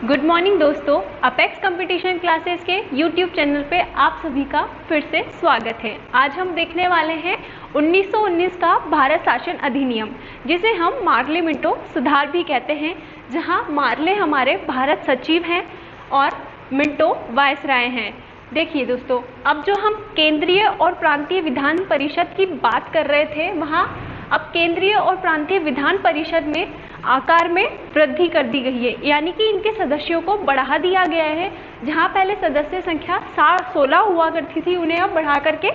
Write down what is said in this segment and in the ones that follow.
Good morning दोस्तों, apex competition classes के YouTube channel पे आप सभी का फिर से स्वागत है। आज हम देखने वाले हैं 1919 का भारत शासन अधिनियम, जिसे हम मार्ले मिंटो सुधार भी कहते हैं, जहां मार्ले हमारे भारत सचिव हैं और मिंटो वायसराय हैं। देखिए दोस्तों, अब जो हम केंद्रीय और प्रांतीय विधान परिषद की बात कर रहे थे, वहाँ अब केंद्रीय और प्रांतीय विधान परिषद में आकार में वृद्धि कर दी गई है, यानी कि इनके सदस्यों को बढ़ा दिया गया है। जहां पहले सदस्य संख्या 16 हुआ करती थी, उन्हें अब बढ़ा करके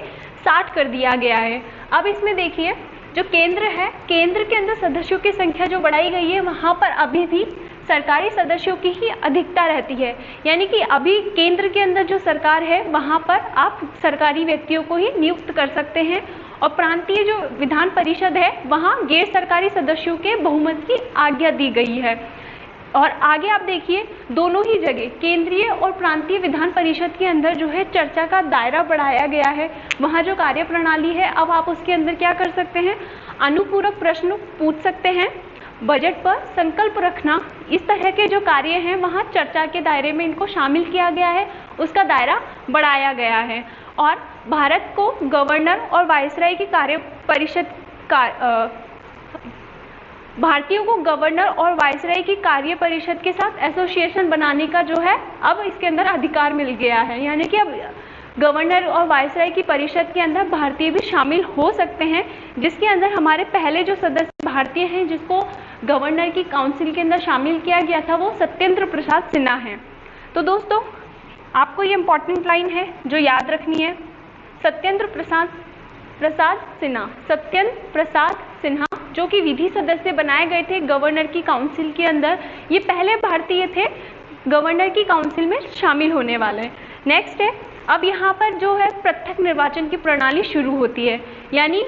60 कर दिया गया है। अब इसमें देखिए, जो केंद्र है, केंद्र के अंदर सदस्यों की संख्या जो बढ़ाई गई है, वहां पर अभी भी सरकारी सदस्यों की ही अधिकता रहती है, यानी कि अभी केंद्र के अंदर जो सरकार है, वहां पर आप सरकारी व्यक्तियों को ही नियुक्त कर सकते हैं। और प्रांतीय जो विधान परिषद है, वहाँ गैर सरकारी सदस्यों के बहुमत की आज्ञा दी गई है। और आगे आप देखिए, दोनों ही जगह केंद्रीय और प्रांतीय विधान परिषद के अंदर जो है चर्चा का दायरा बढ़ाया गया है। वहाँ जो कार्य प्रणाली है, अब आप उसके अंदर क्या कर सकते हैं, अनुपूरक प्रश्न पूछ सकते हैं, बजट पर संकल्प रखना, इस तरह के जो कार्य हैं वहाँ चर्चा के दायरे में इनको शामिल किया गया है, उसका दायरा बढ़ाया गया है। और भारत को गवर्नर और वायसराय की कार्य परिषद का भारतीयों को गवर्नर और वायसराय की कार्य परिषद के साथ एसोसिएशन बनाने का जो है अब इसके अंदर अधिकार मिल गया है, यानी कि अब गवर्नर और वायसराय की परिषद के अंदर भारतीय भी शामिल हो सकते हैं, जिसके अंदर हमारे पहले जो सदस्य भारतीय हैं जिसको गवर्नर की काउंसिल के अंदर शामिल किया गया था, वो सत्येंद्र प्रसाद सिन्हा हैं। तो दोस्तों, आपको ये इम्पॉर्टेंट लाइन है जो याद रखनी है, सत्येंद्र प्रसाद सिन्हा जो कि विधि सदस्य बनाए गए थे गवर्नर की काउंसिल के अंदर, ये पहले भारतीय थे गवर्नर की काउंसिल में शामिल होने वाले। नेक्स्ट है, अब यहाँ पर जो है प्रत्यक्ष निर्वाचन की प्रणाली शुरू होती है, यानी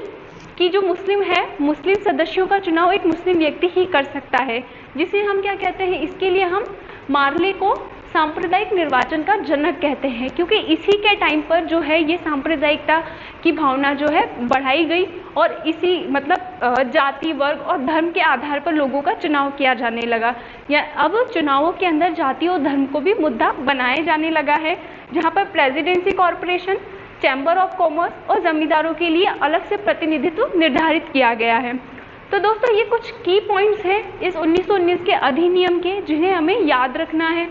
कि जो मुस्लिम है, मुस्लिम सदस्यों का चुनाव एक मुस्लिम व्यक्ति ही कर सकता है, जिसे हम क्या कहते हैं, इसके लिए हम मार्ले को सांप्रदायिक निर्वाचन का जनक कहते हैं, क्योंकि इसी के टाइम पर जो है ये सांप्रदायिकता की भावना जो है बढ़ाई गई और इसी मतलब जाति, वर्ग और धर्म के आधार पर लोगों का चुनाव किया जाने लगा। या अब चुनावों के अंदर जाति और धर्म को भी मुद्दा बनाया जाने लगा है, जहाँ पर presidency corporation, chamber of commerce और जमींदारों के लिए अलग से प्रतिनिधित्व निर्धारित किया गया है। तो दोस्तों, ये कुछ की पॉइंट्स हैं इस 1919 के अधिनियम के, जिन्हें हमें याद रखना है।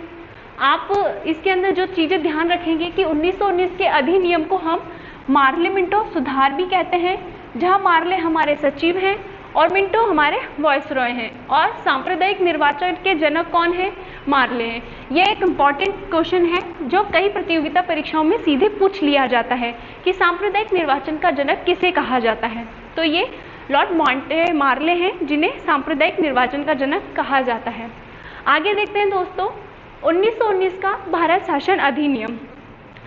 आप इसके अंदर जो चीज़ें ध्यान रखेंगे कि 1919 के अधिनियम को हम मार्ले मिंटो सुधार भी कहते हैं, जहां मार्ले हमारे सचिव हैं और मिंटो हमारे वायसरॉय हैं, और सांप्रदायिक निर्वाचन के जनक कौन है, मार्ले हैं। यह एक इम्पॉर्टेंट क्वेश्चन है जो कई प्रतियोगिता परीक्षाओं में सीधे पूछ लिया जाता है कि सांप्रदायिक निर्वाचन का जनक किसे कहा जाता है। तो ये लॉर्ड मार्ले हैं, जिन्हें सांप्रदायिक निर्वाचन का जनक कहा जाता है। आगे देखते हैं दोस्तों, 1919 का भारत शासन अधिनियम।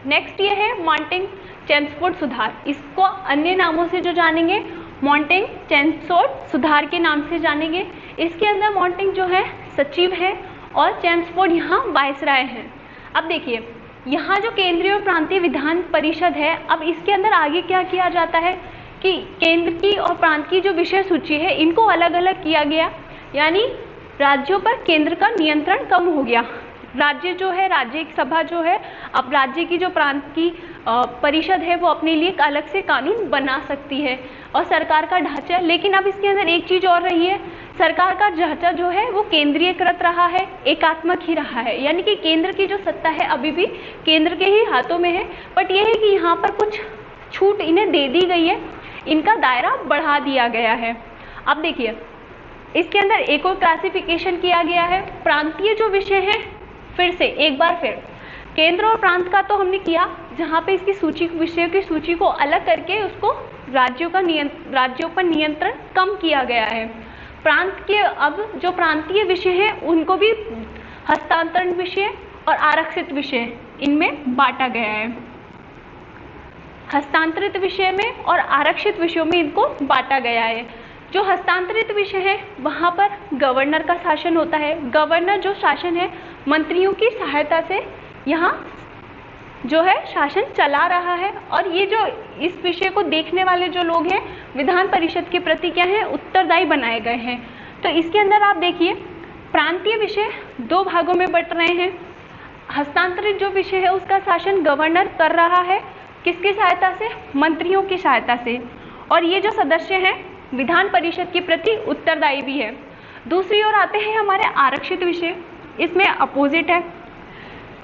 नेक्स्ट ये है मॉन्टेग-चेम्सफोर्ड सुधार, इसको अन्य नामों से जो जानेंगे, मॉन्टेग-चेम्सफोर्ड सुधार के नाम से जानेंगे। इसके अंदर मॉन्टेग जो है सचिव है और चेम्सफोर्ड यहाँ वायसराय हैं। अब देखिए, यहाँ जो केंद्रीय और प्रांतीय विधान परिषद है, अब इसके अंदर आगे क्या किया जाता है कि केंद्र की और प्रांत की जो विषय सूची है, इनको अलग अलग किया गया, यानी राज्यों पर केंद्र का नियंत्रण कम हो गया। राज्य जो है, राज्य सभा जो है, अब राज्य की जो प्रांत की परिषद है, वो अपने लिए एक अलग से कानून बना सकती है और सरकार का ढांचा। लेकिन अब इसके अंदर एक चीज़ और रही है, सरकार का ढांचा जो है वो केंद्रीयकृत रहा है, एकात्मक ही रहा है, यानी कि केंद्र की जो सत्ता है अभी भी केंद्र के ही हाथों में है। बट ये है कि यहाँ पर कुछ छूट इन्हें दे दी गई है, इनका दायरा बढ़ा दिया गया है। अब देखिए, इसके अंदर एक और क्लासिफिकेशन किया गया है। प्रांतीय जो विषय है, फिर से एक बार फिर केंद्र और प्रांत का तो हमने किया, जहाँ पे इसकी सूची, विषयों की सूची को अलग करके उसको राज्यों पर नियंत्रण कम किया गया है। प्रांत के अब जो प्रांतीय विषय हैं, उनको भी हस्तांतरण विषय और आरक्षित विषय इनमें बांटा गया है। हस्तांतरित विषय में और आरक्षित विषयों में इनको बांटा गया है। जो हस्तांतरित विषय है, वहाँ पर गवर्नर का शासन होता है। गवर्नर जो शासन है, मंत्रियों की सहायता से यहाँ जो है शासन चला रहा है, और ये जो इस विषय को देखने वाले जो लोग हैं, विधान परिषद के प्रति क्या है, उत्तरदायी बनाए गए हैं। तो इसके अंदर आप देखिए, प्रांतीय विषय दो भागों में बंट रहे हैं। हस्तांतरित जो विषय है उसका शासन गवर्नर कर रहा है, किसकी सहायता से? मंत्रियों की सहायता से। और ये जो सदस्य हैं विधान परिषद के प्रति उत्तरदायी भी है। दूसरी ओर आते हैं हमारे आरक्षित विषय, इसमें अपोजिट है।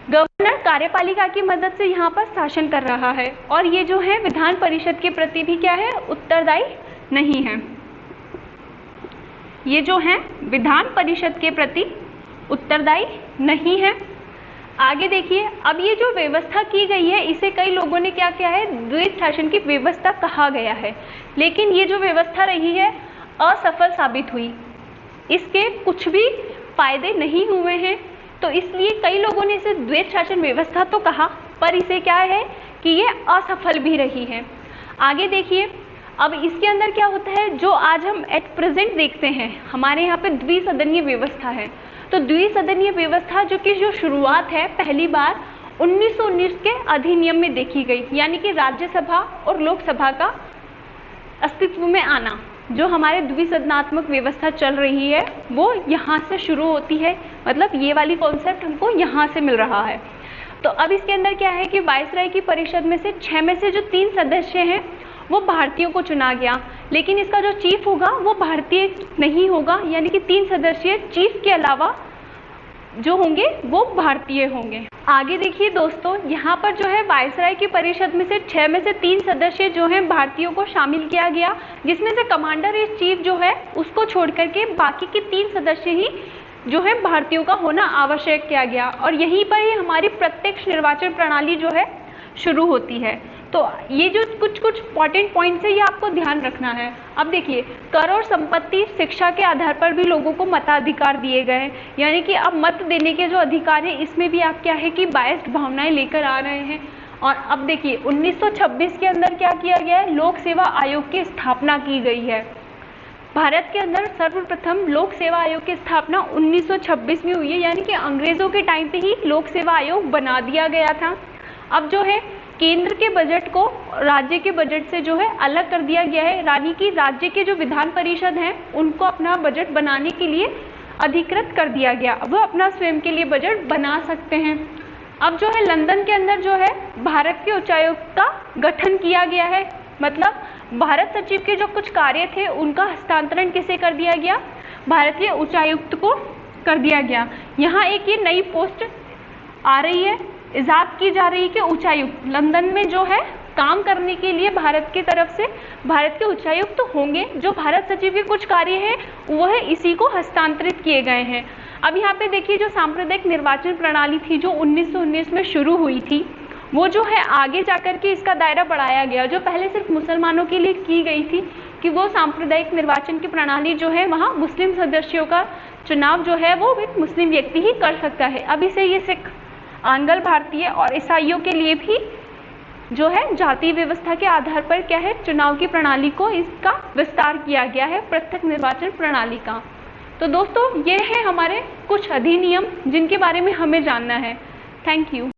गवर्नर कार्यपालिका की मदद से यहाँ पर शासन कर रहा है और ये जो है विधान परिषद के प्रति भी क्या है? उत्तरदायी नहीं है। ये जो है विधान परिषद के प्रति उत्तरदायी नहीं है। आगे देखिए, अब ये जो व्यवस्था की गई है इसे कई लोगों ने क्या किया है? द्वैध शासन की व्यवस्था कहा गया है, लेकिन ये जो व्यवस्था रही है असफल साबित हुई, इसके कुछ भी फायदे नहीं हुए हैं। तो इसलिए कई लोगों ने इसे द्वैध शासन व्यवस्था तो कहा, पर इसे क्या है कि ये असफल भी रही है। आगे देखिए, अब इसके अंदर क्या होता है, जो आज हम एट प्रेजेंट देखते हैं हमारे यहाँ पे द्विसदनीय व्यवस्था है। तो द्विसदनीय व्यवस्था जो शुरुआत है पहली बार 1919 के अधिनियम में देखी गई, यानी कि राज्यसभा और लोकसभा का अस्तित्व में आना। जो हमारे द्विसदनात्मक व्यवस्था चल रही है वो यहाँ से शुरू होती है, मतलब ये वाली कॉन्सेप्ट हमको यहाँ से मिल रहा है। तो अब इसके अंदर क्या है कि वायसराय की परिषद में से 6 में से जो 3 सदस्य हैं वो भारतीयों को चुना गया, लेकिन इसका जो चीफ होगा वो भारतीय नहीं होगा, यानी कि 3 सदस्य चीफ के अलावा जो होंगे वो भारतीय होंगे। आगे देखिए दोस्तों, यहाँ पर जो है वायसराय की परिषद में से 6 में से 3 सदस्य जो हैं भारतीयों को शामिल किया गया, जिसमें से कमांडर इन चीफ जो है उसको छोड़ करके बाकी के 3 सदस्य ही जो है भारतीयों का होना आवश्यक किया गया। और यहीं पर ही हमारी प्रत्यक्ष निर्वाचन प्रणाली जो है शुरू होती है। तो ये जो कुछ इंपॉर्टेंट पॉइंट्स है ये आपको ध्यान रखना है। अब देखिए, कर और संपत्ति शिक्षा के आधार पर भी लोगों को मताधिकार दिए गए हैं, यानी कि अब मत देने के जो अधिकार है इसमें भी आप क्या है कि बायस्ड भावनाएं लेकर आ रहे हैं। और अब देखिए 1926 के अंदर क्या किया गया है? लोक सेवा आयोग की स्थापना की गई है। भारत के अंदर सर्वप्रथम लोक सेवा आयोग की स्थापना 1926 में हुई है, यानी कि अंग्रेजों के टाइम पे ही लोक सेवा आयोग बना दिया गया था। अब जो है केंद्र के बजट को राज्य के बजट से जो है अलग कर दिया गया है, यानी कि राज्य के जो विधान परिषद हैं उनको अपना बजट बनाने के लिए अधिकृत कर दिया गया, वो अपना स्वयं के लिए बजट बना सकते हैं। अब जो है लंदन के अंदर जो है भारत के उच्चायुक्त का गठन किया गया है, मतलब भारत सचिव के जो कुछ कार्य थे उनका हस्तांतरण किसे कर दिया गया? भारतीय उच्चायुक्त को कर दिया गया। यहाँ एक ये नई पोस्ट आ रही है, इजाद की जा रही है कि उच्चायुक्त लंदन में जो है काम करने के लिए भारत की तरफ से भारत के उच्चायुक्त होंगे। जो भारत सचिव के कुछ कार्य हैं वह इसी को हस्तांतरित किए गए हैं। अब यहाँ पे देखिए, जो सांप्रदायिक निर्वाचन प्रणाली थी जो 1919 में शुरू हुई थी, वो जो है आगे जाकर के इसका दायरा बढ़ाया गया। जो पहले सिर्फ मुसलमानों के लिए की गई थी कि वो सांप्रदायिक निर्वाचन की प्रणाली जो है वहाँ मुस्लिम सदस्यों का चुनाव जो है वो एक मुस्लिम व्यक्ति ही कर सकता है। अब इसे ये सिख, आंग्ल भारतीय और ईसाइयों के लिए भी जो है जाति व्यवस्था के आधार पर क्या है चुनाव की प्रणाली को इसका विस्तार किया गया है, प्रत्यक्ष निर्वाचन प्रणाली का। तो दोस्तों ये है हमारे कुछ अधिनियम जिनके बारे में हमें जानना है। Thank you.